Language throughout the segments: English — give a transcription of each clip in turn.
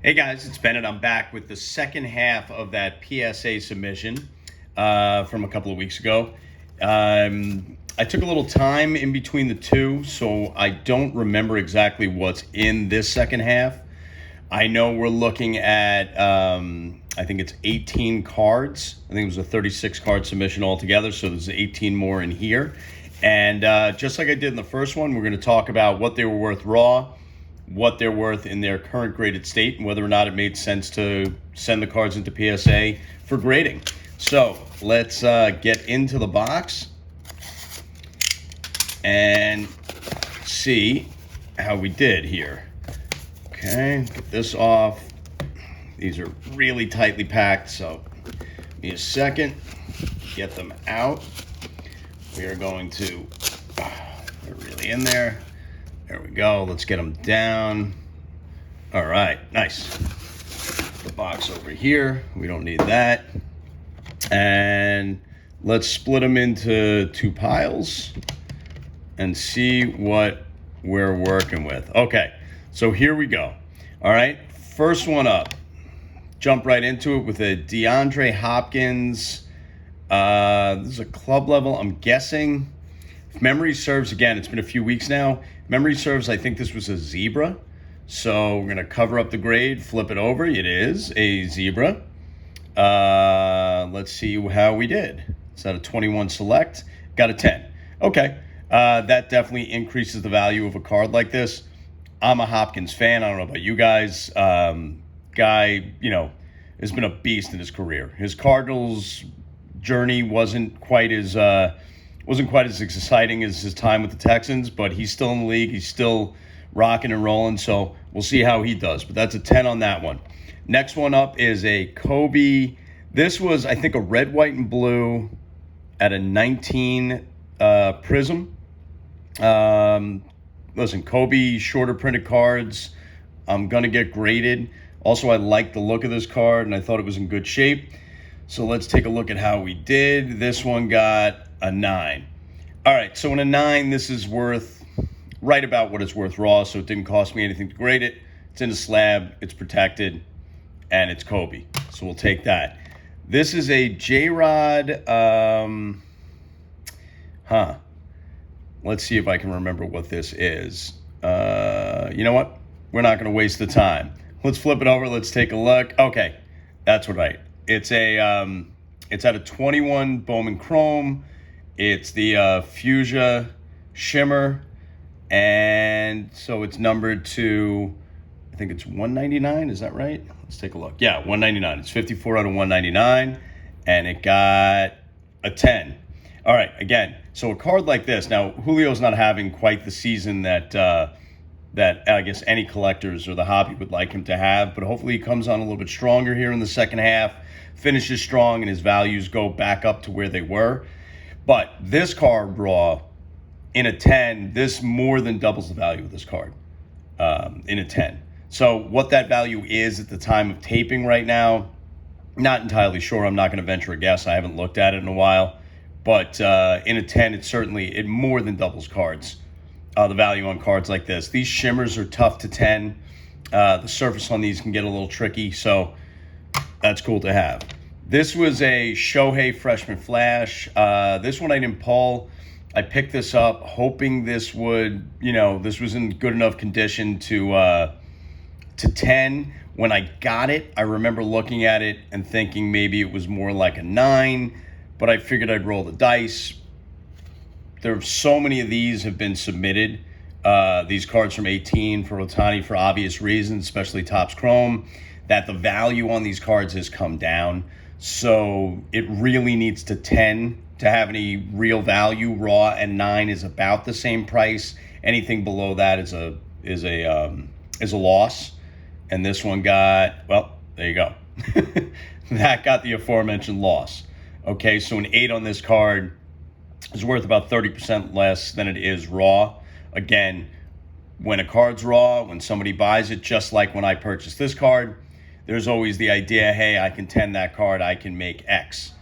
Hey guys, it's Bennett. I'm back with the second half of that PSA submission from a couple of weeks ago. I took a little time in between the two, so I don't remember exactly what's in this second half. I know we're looking at, I think it's 18 cards. I think it was a 36 card submission altogether, so there's 18 more in here. And just like I did in the first one, we're going to talk about what they were worth raw, what they're worth in their current graded state, and whether or not it made sense to send the cards into PSA for grading. So let's get into the box and see how we did here. Okay, get this off. These are really tightly packed, so give me a second. Get them out. We are going to, they're really in there. There we go. Let's get them down. All right, nice. The box over here. We don't need that. And let's split them into two piles and see what we're working with. Okay, so here we go. All right, first one up. Jump right into it with a DeAndre Hopkins. This is a club level, I'm guessing. If memory serves, again, it's been a few weeks now. Memory serves, I think this was a zebra. So we're going to cover up the grade, flip it over. It is a zebra. Let's see how we did. Is that a 21 select? Got a 10. Okay. That definitely increases the value of a card like this. I'm a Hopkins fan. I don't know about you guys. Guy, has been a beast in his career. His Cardinals journey wasn't quite as exciting as his time with the Texans, but he's still in the league. He's still rocking and rolling, so we'll see how he does. But that's a 10 on that one. Next one up is a Kobe. This was, I think, a red, white, and blue at a 19 prism. Listen, Kobe shorter printed cards. I'm going to get graded. Also, I like the look of this card, and I thought it was in good shape. So let's take a look at how we did. This one got a 9. All right, so in a 9, this is worth right about what it's worth raw, so it didn't cost me anything to grade it. It's in a slab, it's protected, and it's Kobe. So we'll take that. This is a J-Rod, let's see if I can remember what this is. You know what? We're not going to waste the time. Let's flip it over, let's take a look. Okay, that's right. It's at a 21 Bowman Chrome. It's the Fuchsia Shimmer, and so it's numbered to, I think it's 199. Is that right? Let's take a look. Yeah, 199. It's 54 out of 199, and it got a 10. All right, again, so a card like this. Now, Julio's not having quite the season that I guess any collectors or the hobby would like him to have, but hopefully he comes on a little bit stronger here in the second half, finishes strong, and his values go back up to where they were. But this card raw, in a 10, this more than doubles the value of this card in a 10. So what that value is at the time of taping right now, not entirely sure. I'm not going to venture a guess. I haven't looked at it in a while. But in a 10, it more than doubles cards. The value on cards like this. These shimmers are tough to 10. The surface on these can get a little tricky, so that's cool to have. This was a Shohei Freshman Flash. This one I didn't pull. I picked this up hoping this would, this was in good enough condition to 10. When I got it, I remember looking at it and thinking maybe it was more like a 9, but I figured I'd roll the dice. There are so many of these have been submitted. These cards from 18 for Ohtani for obvious reasons, especially Topps Chrome, that the value on these cards has come down. So it really needs to 10 to have any real value. Raw and 9 is about the same price. Anything below that is a loss. And this one got, well, there you go. That got the aforementioned loss. Okay, so an 8 on this card is worth about 30% less than it is raw. Again, when a card's raw, when somebody buys it, just like when I purchased this card, there's always the idea, hey, I can 10 that card, I can make X.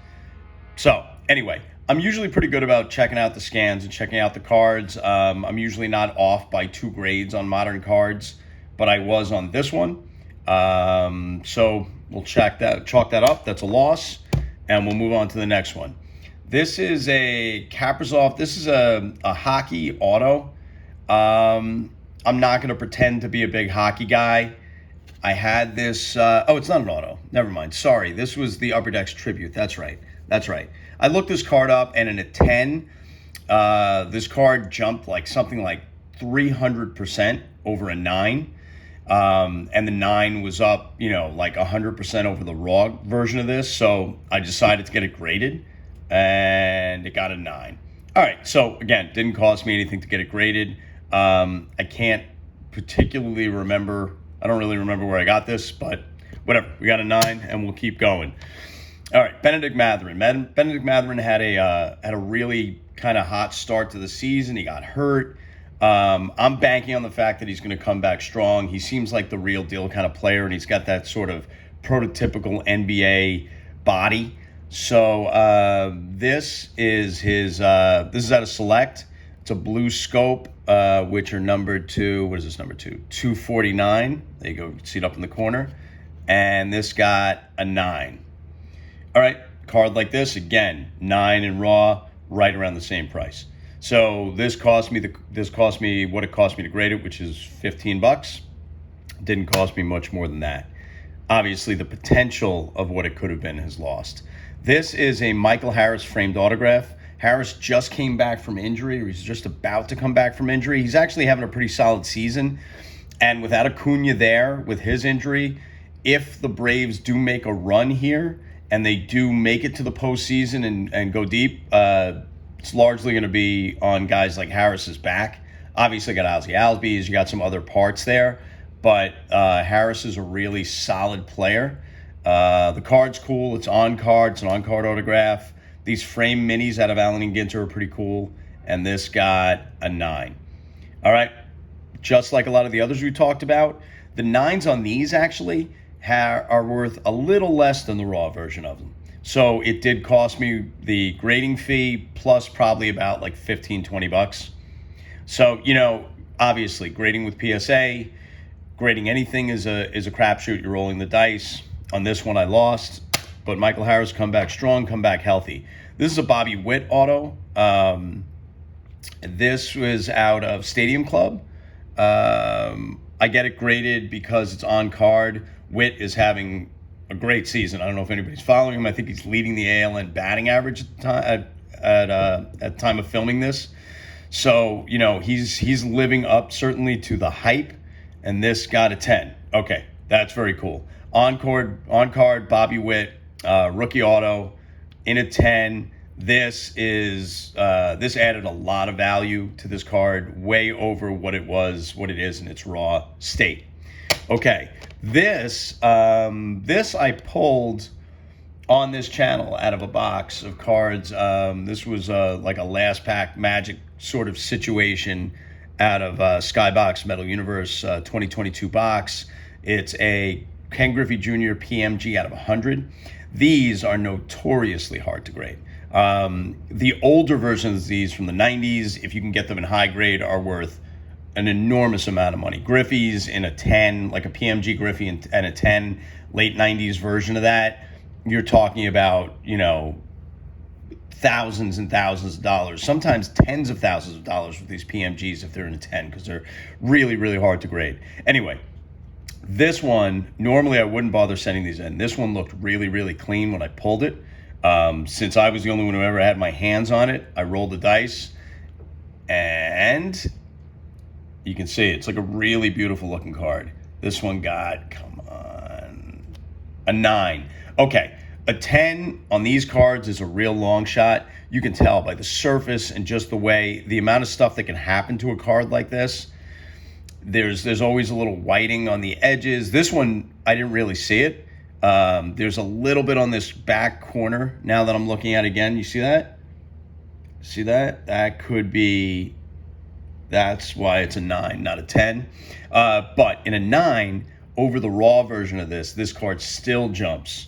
So anyway, I'm usually pretty good about checking out the scans and checking out the cards. I'm usually not off by 2 grades on modern cards, but I was on this one. So we'll chalk that up. That's a loss, and we'll move on to the next one. This is a Kaprizov. This is a hockey auto. I'm not going to pretend to be a big hockey guy. I had this. It's not an auto. Never mind. Sorry. This was the Upper Decks tribute. That's right. I looked this card up, and in a 10, this card jumped like something like 300% over a 9. And the 9 was up, like 100% over the raw version of this. So I decided to get it graded, and it got a 9. All right. So again, didn't cost me anything to get it graded. I can't particularly remember. I don't really remember where I got this, but whatever. We got a 9, and we'll keep going. All right, Benedict Mathurin. Benedict Mathurin had a really kind of hot start to the season. He got hurt. I'm banking on the fact that he's going to come back strong. He seems like the real deal kind of player, and he's got that sort of prototypical NBA body. So this is his. This is out of Select. It's a blue scope, which are numbered to, what is this number 2? 249. There you go. You can see it up in the corner. And this got a 9. All right, card like this, again, 9 in raw, right around the same price. So this cost me what it cost me to grade it, which is $15. Didn't cost me much more than that. Obviously, the potential of what it could have been has lost. This is a Michael Harris framed autograph. Harris just came back from injury, or he's just about to come back from injury. He's actually having a pretty solid season. And without Acuna there with his injury, if the Braves do make a run here and they do make it to the postseason and go deep, it's largely going to be on guys like Harris's back. Obviously, you got Ozzie Albies, you got some other parts there, but Harris is a really solid player. The card's cool. It's on card. It's an on-card autograph. These frame minis out of Allen and Ginter are pretty cool, and this got a 9. All right, just like a lot of the others we talked about, the 9s on these actually are worth a little less than the raw version of them. So it did cost me the grading fee plus probably about like $15-20. So, obviously grading with PSA, grading anything is a crapshoot. You're rolling the dice. On this one I lost, but Michael Harris come back strong, come back healthy. This is a Bobby Witt auto. This was out of Stadium Club. I get it graded because it's on card. Witt is having a great season. I don't know if anybody's following him. I think he's leading the AL in batting average at time of filming this. So, he's living up certainly to the hype, and this got a 10. Okay, that's very cool. On card, Bobby Witt, rookie auto in a 10. This added a lot of value to this card, way over what it is in its raw state. Okay, this I pulled on this channel out of a box of cards. This was like a last pack Magic sort of situation out of Skybox Metal Universe 2022 box. It's a Ken Griffey Jr. PMG out of 100. These are notoriously hard to grade. The older versions of these from the 90s, if you can get them in high grade, are worth an enormous amount of money. Griffey's in a 10, like a PMG Griffey and a 10, late 90s version of that, you're talking about, thousands and thousands of dollars, sometimes tens of thousands of dollars with these PMGs if they're in a 10, because they're really, really hard to grade. Anyway, this one, normally I wouldn't bother sending these in. This one looked really, really clean when I pulled it. Since I was the only one who ever had my hands on it, I rolled the dice, and you can see it's like a really beautiful looking card. This one got, come on, a 9. Okay, a 10 on these cards is a real long shot. You can tell by the surface and just the amount of stuff that can happen to a card like this. There's always a little whiting on the edges. This one, I didn't really see it. There's a little bit on this back corner now that I'm looking at again. You see that? See that? That's why it's a 9, not a 10. But in a 9, over the raw version of this card still jumps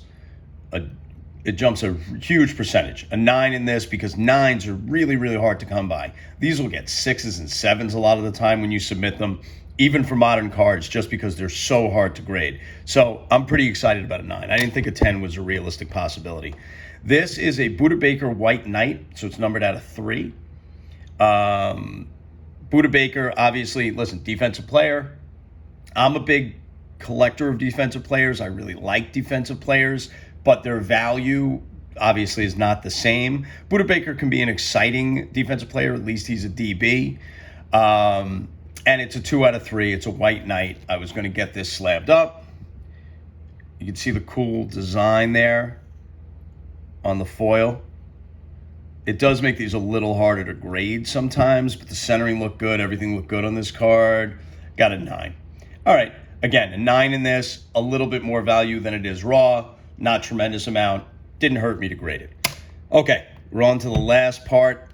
It jumps a huge percentage. A 9 in this, because 9s are really, really hard to come by. These will get 6s and 7s a lot of the time when you submit them, even for modern cards, just because they're so hard to grade. So I'm pretty excited about a 9. I didn't think a 10 was a realistic possibility. This is a Buda Baker White Knight, so it's numbered out of 3. Buda Baker, obviously, listen, defensive player. I'm a big collector of defensive players. I really like defensive players, but their value obviously is not the same. Buda Baker can be an exciting defensive player. At least he's a DB. And it's a 2 out of 3. It's a White Knight. I was going to get this slabbed up. You can see the cool design there on the foil. It does make these a little harder to grade sometimes, but the centering looked good. Everything looked good on this card. Got a 9. All right. Again, a 9 in this, a little bit more value than it is raw. Not tremendous amount. Didn't hurt me to grade it. Okay, we're on to the last part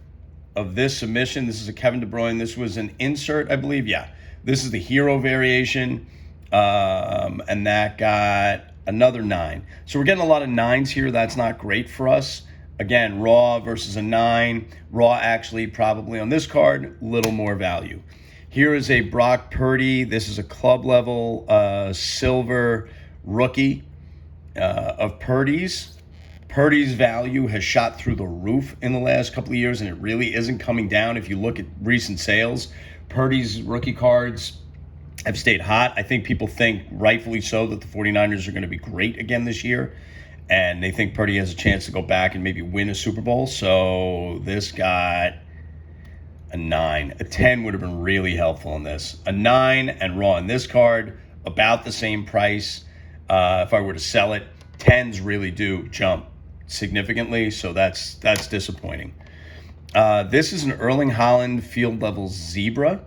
of this submission. This is a Kevin De Bruyne. This was an insert, I believe. Yeah, this is the hero variation, and that got another 9. So we're getting a lot of 9s here. That's not great for us. Again, raw versus a 9. Raw actually probably on this card, little more value. Here is a Brock Purdy. This is a club level silver rookie of Purdy's. Purdy's value has shot through the roof in the last couple of years, and it really isn't coming down. If you look at recent sales, Purdy's rookie cards have stayed hot. I think people think, rightfully so, that the 49ers are going to be great again this year, and they think Purdy has a chance to go back and maybe win a Super Bowl. So this got a 9. A 10 would have been really helpful in this. A 9 and raw in this card, about the same price. If I were to sell it, 10s really do jump significantly, so that's disappointing. This is an Erling Haaland field level zebra.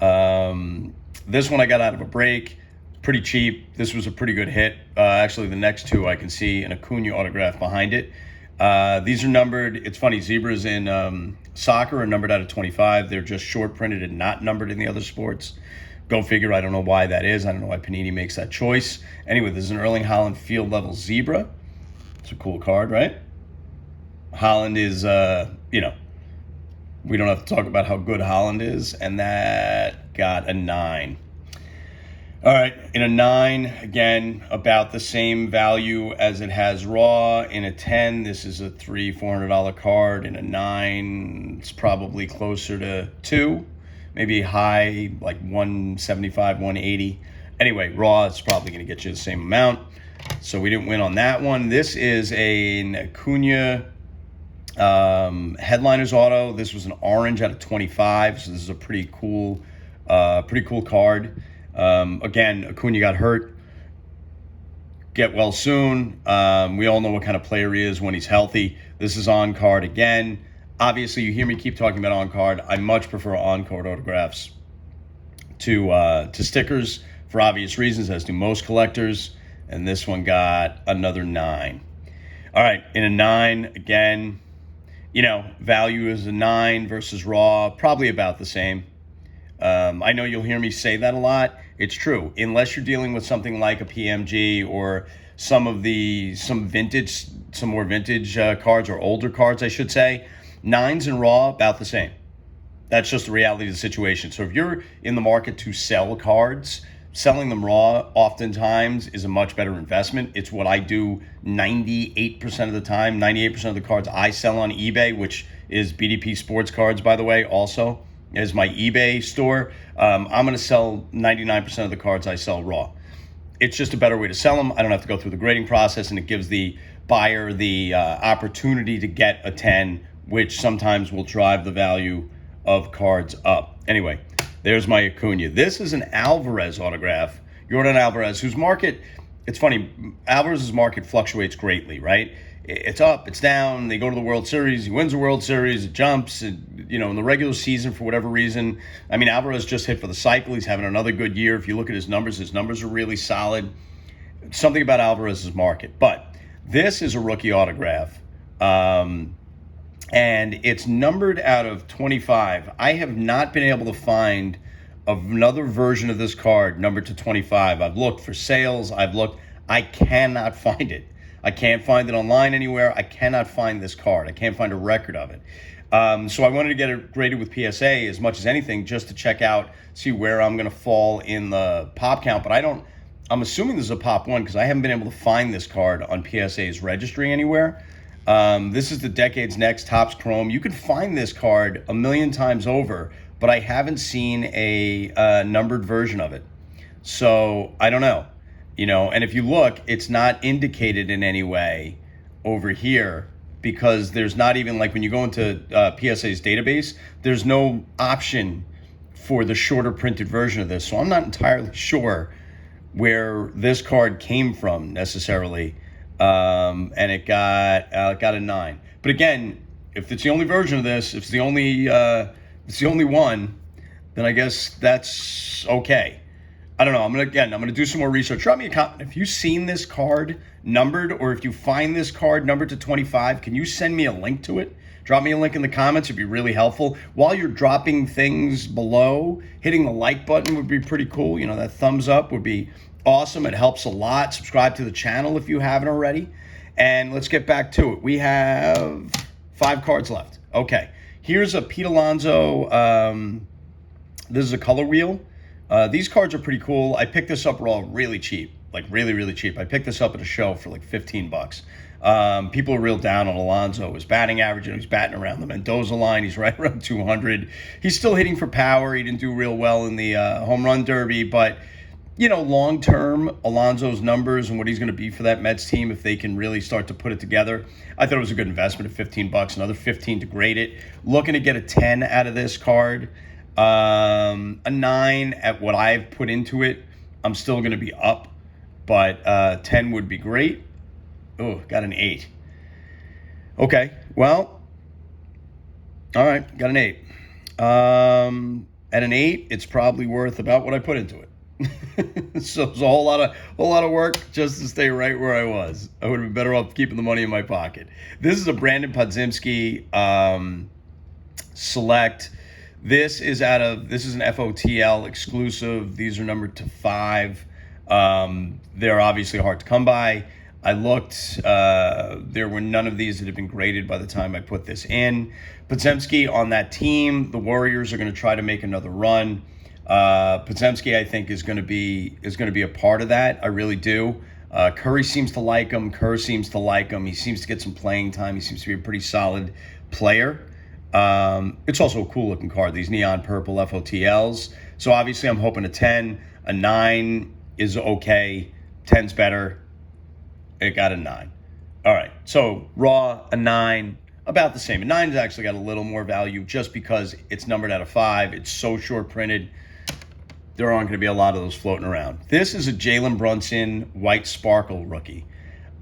This one I got out of a break, pretty cheap. This was a pretty good hit. Actually, the next two I can see an Acuna autograph behind it. These are numbered. It's funny, zebras in soccer are numbered out of 25. They're just short printed and not numbered in the other sports. Go figure. I don't know why that is. I don't know why Panini makes that choice. Anyway, this is an Erling Haaland field level zebra. It's a cool card, right? Haaland is, we don't have to talk about how good Haaland is, and that got a 9. All right, in a 9, again, about the same value as it has raw. In a 10, this is a $300-$400 card. In a 9, it's probably closer to 2. Maybe high, like 175, 180. Anyway, raw, it's probably going to get you the same amount. So we didn't win on that one. This is an Acuna Headliners auto. This was an orange out of 25. So this is a pretty cool card. Again, Acuna got hurt. Get well soon. We all know what kind of player he is when he's healthy. This is on card again. Obviously, you hear me keep talking about on-card. I much prefer on-card autographs to stickers for obvious reasons, as do most collectors. And this one got another 9. All right, in a 9, again, value is a 9 versus raw, probably about the same. I know you'll hear me say that a lot. It's true. Unless you're dealing with something like a PMG or some more vintage cards, or older cards, I should say, 9s and raw, about the same. That's just the reality of the situation. So if you're in the market to sell cards, selling them raw oftentimes is a much better investment. It's what I do 98% of the time. 98% of the cards I sell on eBay, which is BDP Sportscards, by the way, also is my eBay store. I'm going to sell 99% of the cards I sell raw. It's just a better way to sell them. I don't have to go through the grading process, and it gives the buyer the opportunity to get a 10, which sometimes will drive the value of cards up. Anyway, there's my Acuna. This is an Alvarez autograph. Jordan Alvarez, whose market, it's funny, Alvarez's market fluctuates greatly, right? It's up, it's down. They go to the World Series. He wins the World Series. It jumps. In the regular season, for whatever reason. I mean, Alvarez just hit for the cycle. He's having another good year. If you look at his numbers are really solid. Something about Alvarez's market. But this is a rookie autograph. And it's numbered out of 25. I have not been able to find another version of this card numbered to 25. I've looked for sales. I cannot find it. I can't find it online anywhere. I cannot find this card. I can't find a record of it. So I wanted to get it graded with PSA as much as anything, just to check out, see where I'm going to fall in the pop count. But I'm assuming this is a pop 1 because I haven't been able to find this card on PSA's registry anywhere. This is the Decades Next Topps Chrome. You can find this card a million times over, but I haven't seen a numbered version of it. So I don't know, and if you look, it's not indicated in any way over here, because there's not even, like, when you go into PSA's database, there's no option for the shorter printed version of this. So I'm not entirely sure where this card came from necessarily. And it got a 9. But again, if it's the only version of this, if it's the only one, then I guess that's okay. I don't know. I'm gonna do some more research. Drop me a comment if you've seen this card numbered, or if you find this card numbered to 25. Can you send me a link to it? Drop me a link in the comments. It'd be really helpful. While you're dropping things below, hitting the like button would be pretty cool. That thumbs up would be awesome. It helps a lot. Subscribe to the channel if you haven't already. And let's get back to it. We have 5 cards left. Okay. Here's a Pete Alonso. This is a color wheel. These cards are pretty cool. I picked this up raw really cheap, like really, really cheap. I picked this up at a show for like $15. People are real down on Alonso. His batting average, he's batting around the Mendoza line. He's right around 200. He's still hitting for power. He didn't do real well in the home run derby, but long term, Alonso's numbers and what he's going to be for that Mets team, if they can really start to put it together, I thought it was a good investment at $15. Another 15 to grade it. Looking to get a 10 out of this card. A 9 at what I've put into it. I'm still going to be up, but 10 would be great. Oh, got an 8. Okay, well, all right, got an 8. At an 8, it's probably worth about what I put into it. So it's a whole lot of work just to stay right where I was. I would have been better off keeping the money in my pocket. This is a Brandon Podziemski select. This is an FOTL exclusive. These are numbered to 5. They're obviously hard to come by. I looked. There were none of these that had been graded by the time I put this in. Podziemski on that team. The Warriors are going to try to make another run. Podziemski, I think, is going to be a part of that. I really do. Curry seems to like him. Kerr seems to like him. He seems to get some playing time. He seems to be a pretty solid player. It's also a cool looking card, these neon purple FOTLs. So obviously I'm hoping a 10. A 9 is okay. 10's better. It got a 9. All right. So raw, a 9, about the same. A 9's actually got a little more value just because it's numbered out of 5. It's so short printed. There aren't going to be a lot of those floating around. This is a Jalen Brunson white sparkle rookie.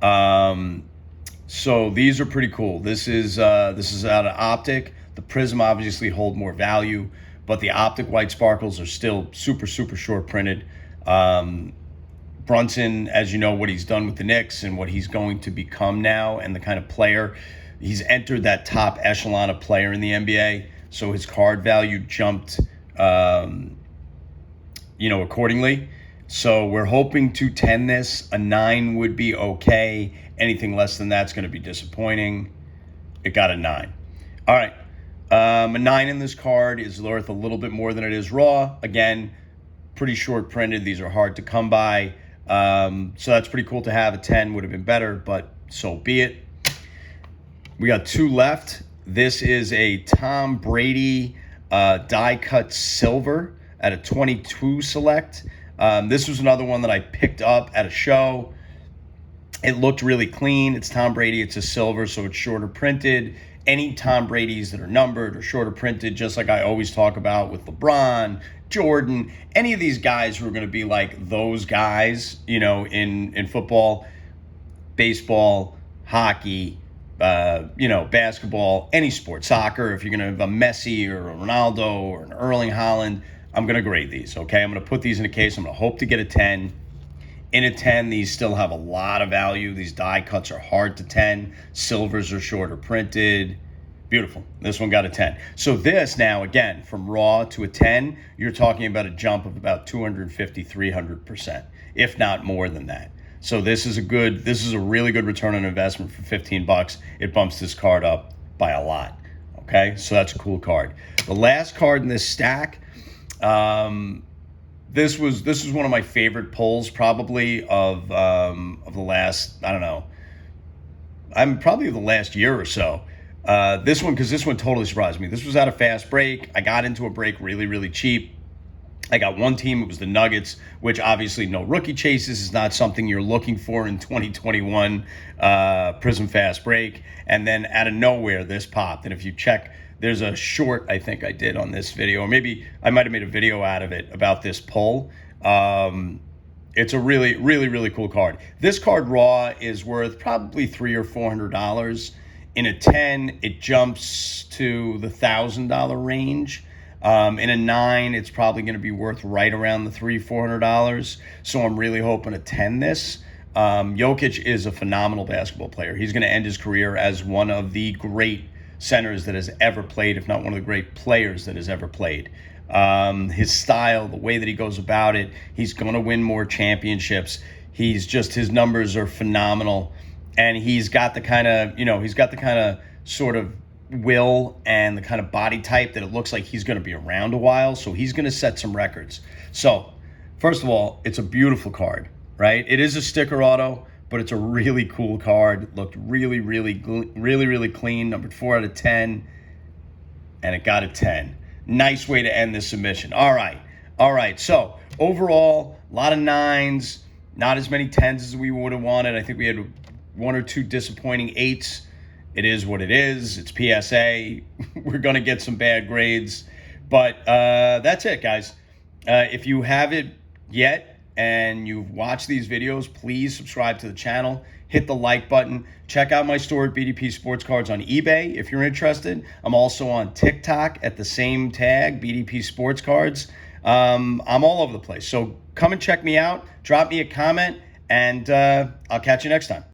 So these are pretty cool. This is out of Optic. The Prism obviously hold more value, but the Optic white sparkles are still super, super short printed. Brunson, as you know, what he's done with the Knicks and what he's going to become now, and the kind of player he's entered, that top echelon of player in the NBA. So his card value jumped, accordingly. So we're hoping to 10 this. A 9 would be okay. Anything less than that's going to be disappointing. It got a 9. All right. A 9 in this card is worth a little bit more than it is raw. Again, pretty short printed. These are hard to come by. So that's pretty cool to have. A 10 would have been better, but so be it. We got 2 left. This is a Tom Brady die cut silver at a 22 select. This was another one that I picked up at a show. It looked really clean. It's Tom Brady. It's a silver, so it's shorter printed. Any Tom Bradys that are numbered or shorter printed, just like I always talk about with LeBron, Jordan, any of these guys who are going to be like those guys, in football, baseball, hockey, basketball, any sport, soccer. If you're going to have a Messi or a Ronaldo or an Erling Haaland, I'm going to grade these, okay? I'm going to put these in a case. I'm going to hope to get a 10. In a 10, these still have a lot of value. These die cuts are hard to 10. Silvers are shorter printed. Beautiful. This one got a 10. So this now, again, from raw to a 10, you're talking about a jump of about 250, 300%, if not more than that. So this is a really good return on investment for 15 bucks. It bumps this card up by a lot. Okay, so that's a cool card. The last card in this stack, this was one of my favorite pulls probably of the last, I don't know, I'm probably the last year or so. This one totally surprised me. This was at a fast break. I got into a break really, really cheap. I got one team. It was the Nuggets, which obviously no rookie chases is not something you're looking for in 2021 Prism Fast Break. And then out of nowhere, this popped. And if you check, there's a short I think I did on this video, or maybe I might have made a video out of it about this pull. It's a really, really, really cool card. This card raw is worth probably $300 or $400. In a 10, it jumps to the $1,000 range. In a 9, it's probably going to be worth right around the $300-$400. So I'm really hoping to 10 this. Jokic is a phenomenal basketball player. He's going to end his career as one of the great centers that has ever played, if not one of the great players that has ever played. His style, the way that he goes about it, he's going to win more championships. His numbers are phenomenal. And he's got the kind of, sort of will and the kind of body type that it looks like he's going to be around a while. So he's going to set some records. So first of all, it's a beautiful card, right? It is a sticker auto, but it's a really cool card. It looked really, really, really, really clean. Numbered 4 out of 10. And it got a 10. Nice way to end this submission. All right. So overall, a lot of 9s, not as many 10s as we would have wanted. I think we had 1 or 2 disappointing 8s. It is what it is. It's PSA. We're going to get some bad grades. But that's it, guys. If you haven't yet and you've watched these videos, please subscribe to the channel. Hit the like button. Check out my store at BDP Sports Cards on eBay if you're interested. I'm also on TikTok at the same tag, BDP Sports Cards. I'm all over the place. So come and check me out. Drop me a comment, and I'll catch you next time.